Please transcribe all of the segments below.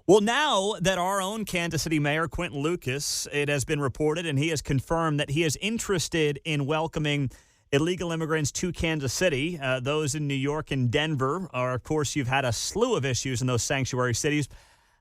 Well, now that our own Kansas City Mayor, Quentin Lucas, it has been reported, and he has confirmed that he is interested in welcoming illegal immigrants to Kansas City. Those in New York and Denver are, of course, you've had a slew of issues in those sanctuary cities.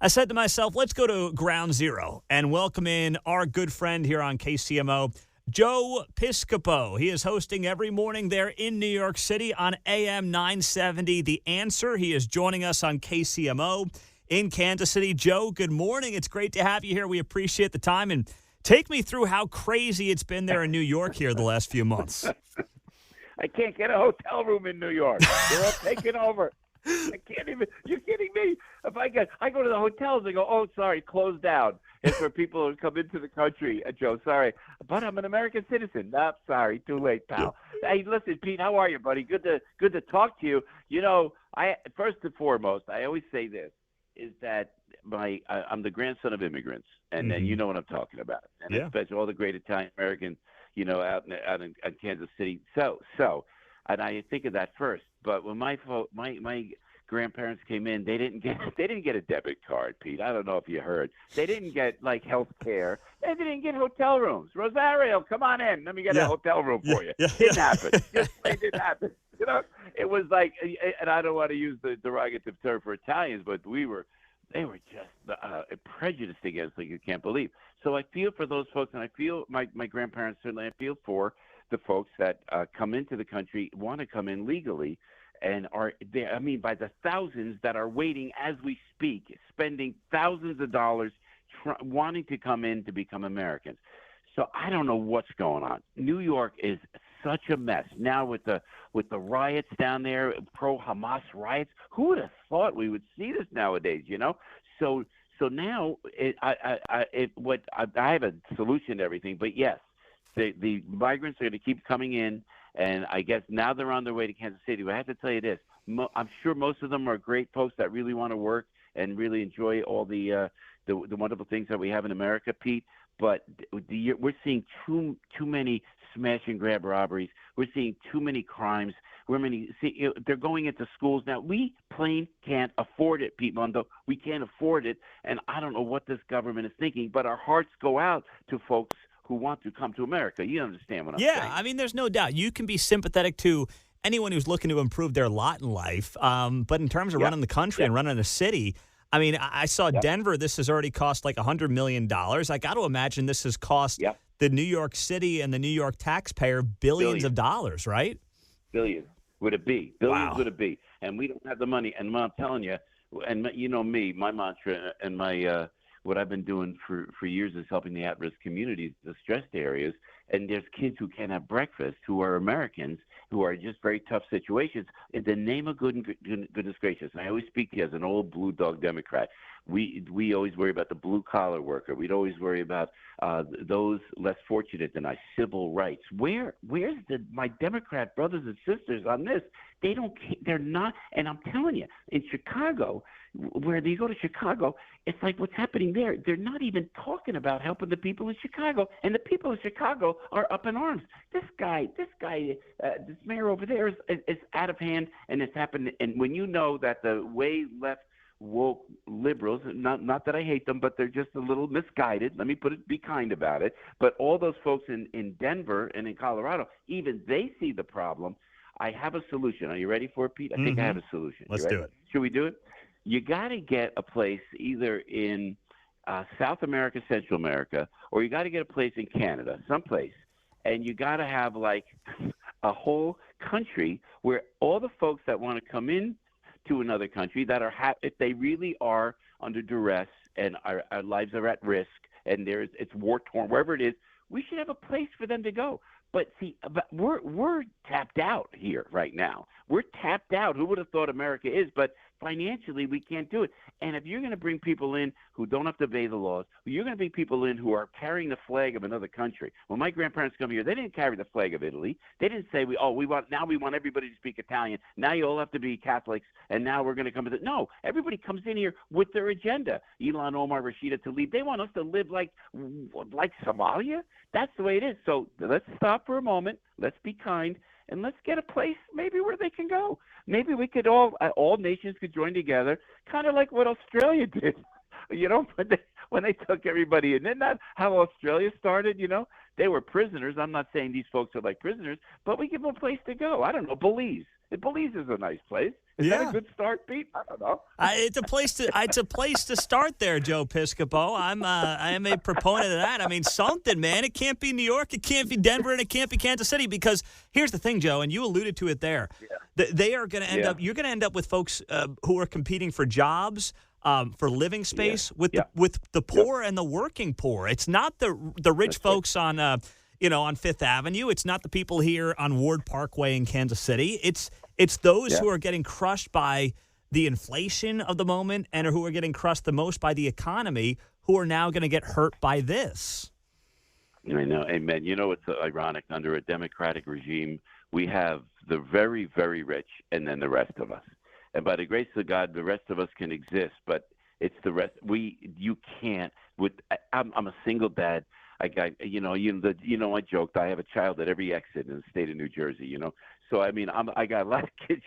I said to myself, let's go to ground zero and welcome in our good friend here on KCMO, Joe Piscopo. He is hosting every morning there in New York City on AM 970. The Answer. He is joining us on KCMO in Kansas City. Joe, good morning. It's great to have you here. We appreciate the time. And take me through how crazy it's been there in New York here the last few months. I can't get a hotel room in New York. They're all taken over. I can't even. You're kidding me. If I go to the hotels, they go, oh, sorry, closed down. It's for people who come into the country. Joe, sorry, but I'm an American citizen. No, sorry, too late, pal. Hey, listen, Pete, how are you, buddy? Good to talk to you. You know, first and foremost, I always say this, is that I'm the grandson of immigrants, and then you know what I'm talking about, and especially all the great Italian Americans, you know, out in Kansas City. So, and I think of that first. But when my grandparents came in, they didn't get a debit card, Pete. I don't know if you heard. They didn't get like health care. They didn't get hotel rooms. Rosario, come on in. Let me get a hotel room for you. Didn't happen. Just it didn't happen. You know, it was like, and I don't want to use the derogative term for Italians, but they were just prejudiced against, like you can't believe. So I feel for those folks, and I feel my grandparents certainly. I feel for the folks that come into the country, want to come in legally, and are there. I mean, by the thousands that are waiting as we speak, spending thousands of dollars wanting to come in to become Americans. So I don't know what's going on. New York is such a mess now with the riots down there, pro-Hamas riots. Who would have thought we would see this nowadays? You know, so now I have a solution to everything. But yes, the migrants are going to keep coming in, and I guess now they're on their way to Kansas City. But I have to tell you this: I'm sure most of them are great folks that really want to work and really enjoy all the wonderful things that we have in America, Pete. But we're seeing too many smash and grab robberies. We're seeing too many crimes. They're going into schools now. We plain can't afford it, Pete Mundo. We can't afford it, and I don't know what this government is thinking. But our hearts go out to folks who want to come to America. You understand what I'm saying? Yeah, I mean, there's no doubt. You can be sympathetic to anyone who's looking to improve their lot in life. But in terms of running the country and running a city, I mean, I saw Denver, this has already cost like $100 million. I got to imagine this has cost the New York City and the New York taxpayer billions of dollars, right? Billions would it be. Billions would it be. And we don't have the money. And I'm telling you, and you know me, my mantra and my what I've been doing for years is helping the at-risk communities, the stressed areas. And there's kids who can't have breakfast, who are Americans, who are just very tough situations. In the name of goodness gracious, and I always speak to you as an old blue dog Democrat, we always worry about the blue-collar worker. We'd always worry about those less fortunate than us, civil rights. Where's my Democrat brothers and sisters on this? They're not, and I'm telling you, in Chicago, where you go to Chicago, it's like what's happening there. They're not even talking about helping the people in Chicago, and the people in Chicago are up in arms. This this mayor over there is out of hand, and it's happened. And when you know that the way left woke liberals, not that I hate them, but they're just a little misguided. Let me be kind about it. But all those folks in Denver and in Colorado, even they see the problem. I have a solution. Are you ready for it, Pete? I think I have a solution. Let's do it. Should we do it? You got to get a place either in South America, Central America, or you got to get a place in Canada, someplace, and you got to have like a whole country where all the folks that want to come in to another country that are if they really are under duress and our lives are at risk and it's war torn, wherever it is, we should have a place for them to go. But see, we're tapped out here right now. We're tapped out. Who would have thought America is? But financially, we can't do it. And if you're going to bring people in who don't have to obey the laws, you're going to bring people in who are carrying the flag of another country. When my grandparents come here, they didn't carry the flag of Italy. They didn't say we want everybody to speak Italian. Now you all have to be Catholics, and now we're going to come to no. Everybody comes in here with their agenda. Elon, Omar, Rashida Tlaib. They want us to live like Somalia. That's the way it is. So let's stop for a moment. Let's be kind. And let's get a place maybe where they can go. Maybe we could all nations could join together, kind of like what Australia did. when they took everybody in. Isn't that how Australia started? They were prisoners. I'm not saying these folks are like prisoners, but we give them a place to go. I don't know, Belize. Belize is a nice place. Is that a good start, Pete? I don't know. It's a place to start there, Joe Piscopo. I am a proponent of that. I mean, something, man. It can't be New York, it can't be Denver, and it can't be Kansas City, because here's the thing, Joe, and you alluded to it there. Yeah. They are going to end up. You're going to end up with folks who are competing for jobs, for living space with the poor and the working poor. It's not the rich folks on on Fifth Avenue. It's not the people here on Ward Parkway in Kansas City. It's those who are getting crushed by the inflation of the moment and who are getting crushed the most by the economy, who are now going to get hurt by this. I know. Amen. It's ironic. Under a Democratic regime, we have the very, very rich and then the rest of us. And by the grace of God, the rest of us can exist, but it's the rest. You can't. I'm a single dad. I joked. I have a child at every exit in the state of New Jersey. So I mean, I got a lot of kids.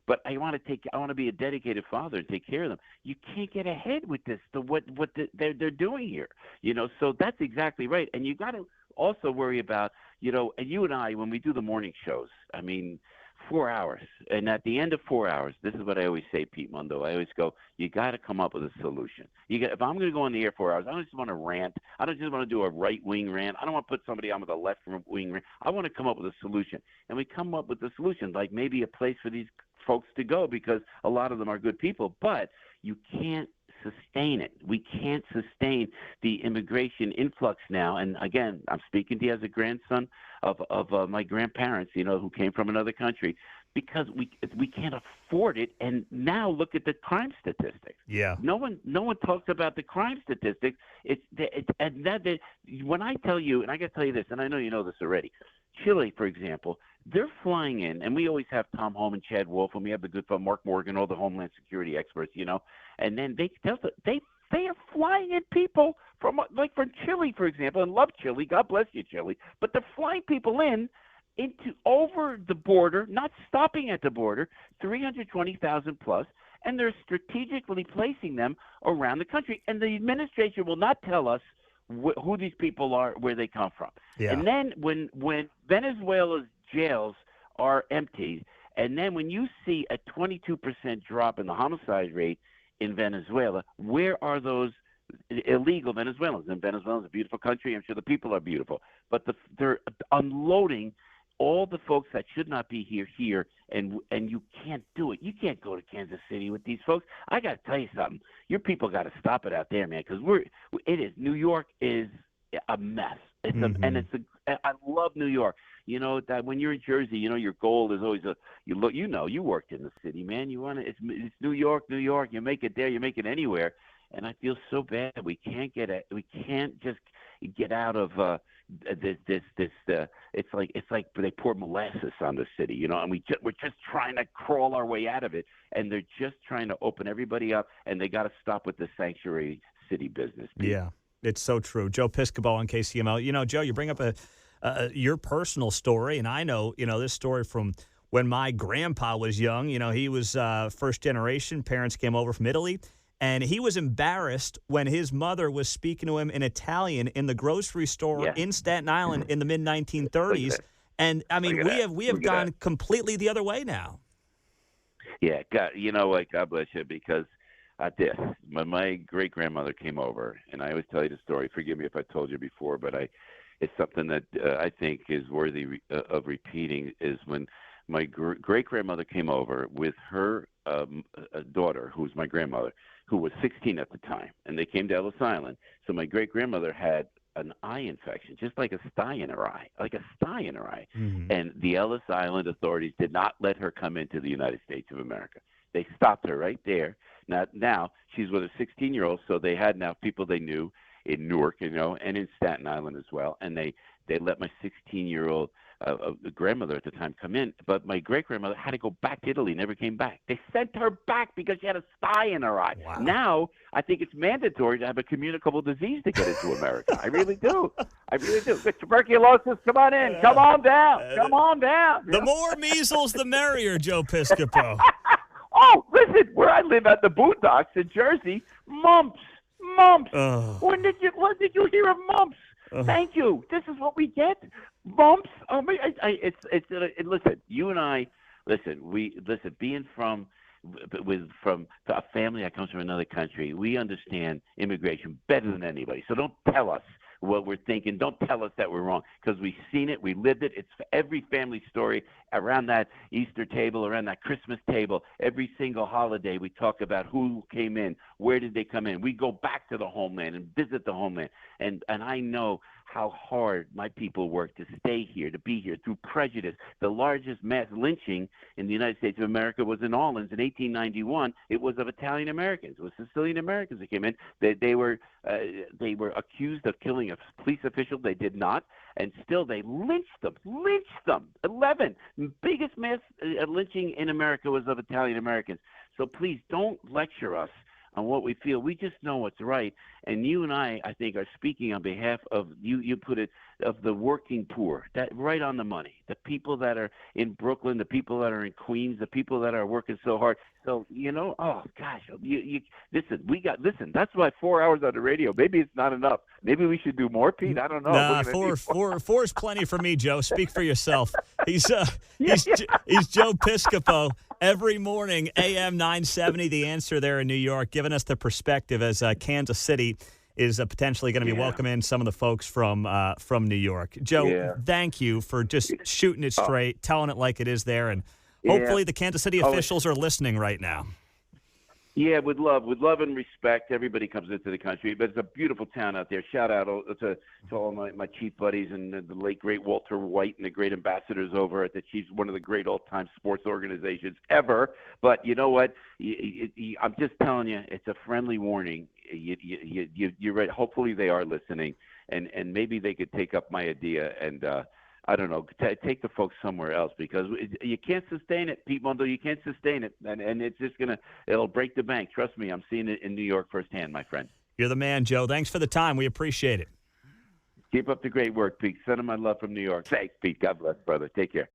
But I want to be a dedicated father and take care of them. You can't get ahead with this. They're doing here. So that's exactly right. And you got to also worry about, and you and I, when we do the morning shows, I mean, 4 hours. And at the end of 4 hours, this is what I always say, Pete Mundo. I always go, you got to come up with a solution. If I'm going to go on the air 4 hours, I don't just want to rant. I don't just want to do a right-wing rant. I don't want to put somebody on with a left-wing rant. I want to come up with a solution. And we come up with a solution, like maybe a place for these folks to go, because a lot of them are good people. But you can't sustain it. We can't sustain the immigration influx now. And again, I'm speaking to you as a grandson of my grandparents, who came from another country, because we can't afford it. And now look at the crime statistics. Yeah. No one talks about the crime statistics. When I tell you, and I got to tell you this, and I know you know this already. Chile, for example, they're flying in, and we always have Tom Holm and Chad Wolf, and we have the good fellow Mark Morgan, all the Homeland Security experts, and then they are flying in people from Chile, for example, and love Chile. God bless you, Chile. But they're flying people into over the border, not stopping at the border, 320,000 plus, and they're strategically placing them around the country. And the administration will not tell us who these people are, where they come from. Yeah. And then when Venezuela's jails are empty, and then when you see a 22% drop in the homicide rate in Venezuela, where are those illegal Venezuelans? And Venezuela is a beautiful country. I'm sure the people are beautiful. But they're unloading all the folks that should not be here, and you can't do it. You can't go to Kansas City with these folks. I got to tell you something. Your people got to stop it out there, man, because New York is a mess. I love New York. That when you're in Jersey, your goal is always you worked in the city, man. It's New York. You make it there, you make it anywhere. And I feel so bad we can't just get out of this. It's like they poured molasses on the city, and we're just trying to crawl our way out of it. And they're just trying to open everybody up, and they got to stop with the sanctuary city business. Yeah, it's so true. Joe Piscopo on KCML. Joe, you bring up your personal story, and I know this story from when my grandpa was young. He was first generation. Parents came over from Italy. And he was embarrassed when his mother was speaking to him in Italian in the grocery store in Staten Island in the mid-1930s. And, I mean, we have gone completely the other way now. Yeah, God, God bless you, because when my great-grandmother came over, and I always tell you the story. Forgive me if I told you before, but it's something that I think is worthy of repeating, is when my great-grandmother came over with her daughter, who was my grandmother, who was 16 at the time, and they came to Ellis Island. So my great-grandmother had an eye infection, just like a sty in her eye, Mm-hmm. And the Ellis Island authorities did not let her come into the United States of America. They stopped her right there. Now she's with a 16-year-old, so they had now people they knew in Newark, and in Staten Island as well, and they let my 16-year-old grandmother at the time come in, but my great-grandmother had to go back to Italy, never came back. They sent her back because she had a sty in her eye. Wow. Now, I think it's mandatory to have a communicable disease to get into America. I really do. With tuberculosis, come on in. Come on down. The more measles, the merrier, Joe Piscopo. Oh, listen, where I live at the Boondocks in Jersey, mumps. mumps? Oh. When did you hear of mumps? Thank you. This is what we get. Mumps. Oh my! Listen, you and I. Listen. Being from a family that comes from another country, we understand immigration better than anybody. So don't tell us what we're thinking. Don't tell us that we're wrong, because we've seen it, we lived it. It's every family story around that Easter table, around that Christmas table. Every single holiday we talk about who came in, where did they come in. We go back to the homeland and visit the homeland. And I know how hard my people work to stay here, to be here, through prejudice. The largest mass lynching in the United States of America was in Orleans in 1891. It was of Italian Americans. It was Sicilian Americans that came in. They were accused of killing a police official. They did not, and still they lynched them. 11. Biggest mass lynching in America was of Italian Americans. So please don't lecture us on what we feel. We just know what's right. And you and I think, are speaking on behalf of, you put it, of the working poor. That right on the money. The people that are in Brooklyn, the people that are in Queens, the people that are working so hard. So, oh gosh, listen, that's why 4 hours on the radio, maybe it's not enough. Maybe we should do more, Pete. I don't know. Nah, four is plenty for me, Joe. Speak for yourself. He's Joe Piscopo. Every morning, AM 970, The Answer there in New York, giving us the perspective as Kansas City is potentially going to be welcoming some of the folks from New York. Joe, thank you for just shooting it straight, telling it like it is there, and hopefully the Kansas City officials are listening right now. Yeah, with love and respect. Everybody comes into the country, but it's a beautiful town out there. Shout out to all my Chief buddies and the late great Walter White and the great ambassadors over at the Chiefs, one of the great all-time sports organizations ever. But you know what? I'm just telling you, it's a friendly warning. You're right. Hopefully they are listening, and maybe they could take up my idea and. I don't know, take the folks somewhere else, because you can't sustain it, Pete Mundo. You can't sustain it, and it's just it'll break the bank. Trust me, I'm seeing it in New York firsthand, my friend. You're the man, Joe. Thanks for the time. We appreciate it. Keep up the great work, Pete. Send them my love from New York. Thanks, Pete. God bless, brother. Take care.